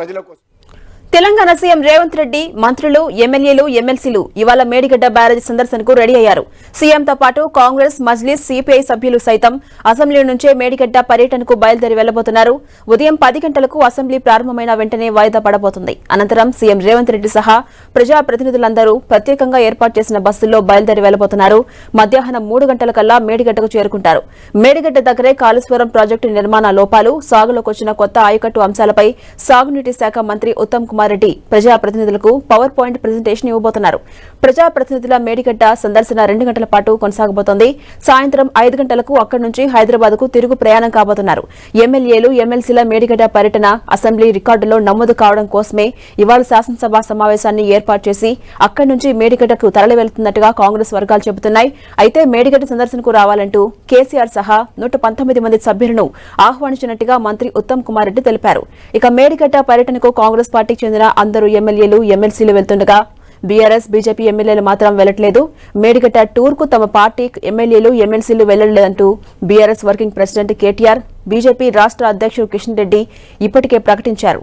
ప్రజల కోసం. తెలంగాణ సీఎం రేవంత్ రెడ్డి మంత్రులు ఎమ్మెల్యేలు ఎమ్మెల్సీలు ఇవాళ మేడిగడ్డ బ్యారేజ్ సందర్శనకు రెడీ అయ్యారు. సీఎంతో పాటు కాంగ్రెస్ మజ్లిస్ సిపిఐ సభ్యులు సైతం అసెంబ్లీ నుంచే మేడిగడ్డ పర్యటనకు బయలుదేరి వెళ్లబోతున్నారు. ఉదయం 10 గంటలకు అసెంబ్లీ ప్రారంభమైన వెంటనే వాయిదా పడబోతుంది. అనంతరం సీఎం రేవంత్ రెడ్డి సహా ప్రజాప్రతినిధులందరూ ప్రత్యేకంగా ఏర్పాటు చేసిన బస్సుల్లో బయలుదేరి వెళ్లబోతున్నారు. మధ్యాహ్నం 3 గంటలకల్లా మేడిగడ్డకు చేరుకుంటారు. మేడిగడ్డ దగ్గరే కాళేశ్వరం ప్రాజెక్టు నిర్మాణ లోపాలు, సాగులోకి వచ్చిన కొత్త ఆయకట్టు అంశాలపై సాగునీటి శాఖ మంత్రి ఉత్తమ్ కుమార్ రెడ్డి ప్రజాప్రతినిధులకు పవర్ పాయింట్ ప్రెజెంటేషన్ ఇవ్వబోతున్నారు. ప్రజాప్రతినిధుల మేడిగడ్డ సందర్శన 2 గంటల పాటు కొనసాగబోతోంది. సాయంత్రం 5 గంటలకు అక్కడి నుంచి హైదరాబాద్ కు తిరుగు ప్రయాణం కాబోతున్నారు. ఎమ్మెల్యేలు ఎమ్మెల్సీల మేడిగడ్డ పర్యటన అసెంబ్లీ రికార్డులో నమోదు కావడం కోసమే ఇవాళ శాసనసభ సమావేశాన్ని ఏర్పాటు చేసి అక్కడి నుంచి మేడిగడ్డకు తరలి వెళ్తున్నట్టుగా కాంగ్రెస్ వర్గాలు చెబుతున్నాయి. అయితే మేడిగడ్డ సందర్శనకు రావాలంటూ కేసీఆర్ సహా 119 మంది సభ్యులను ఆహ్వానించినట్టుగా మంత్రి ఉత్తమ్ కుమార్ రెడ్డి తెలిపారు. ఇక మేడిగడ్డ పర్యటనకు కాంగ్రెస్ పార్టీకి చెందిన అందరూ ఎమ్మెల్యేలు ఎమ్మెల్సీలు వెళ్తుండగా బీఆర్ఎస్ బీజేపీ ఎమ్మెల్యేలు మాత్రం వెళ్లట్లేదు. మేడిగడ్డ టూర్ కు తమ పార్టీ ఎమ్మెల్యేలు ఎమ్మెల్సీలు వెళ్లలేదంటూ BRS working president KTR, BJP రాష్ట్ర అధ్యక్షుడు కిషన్ రెడ్డి ఇప్పటికే ప్రకటించారు.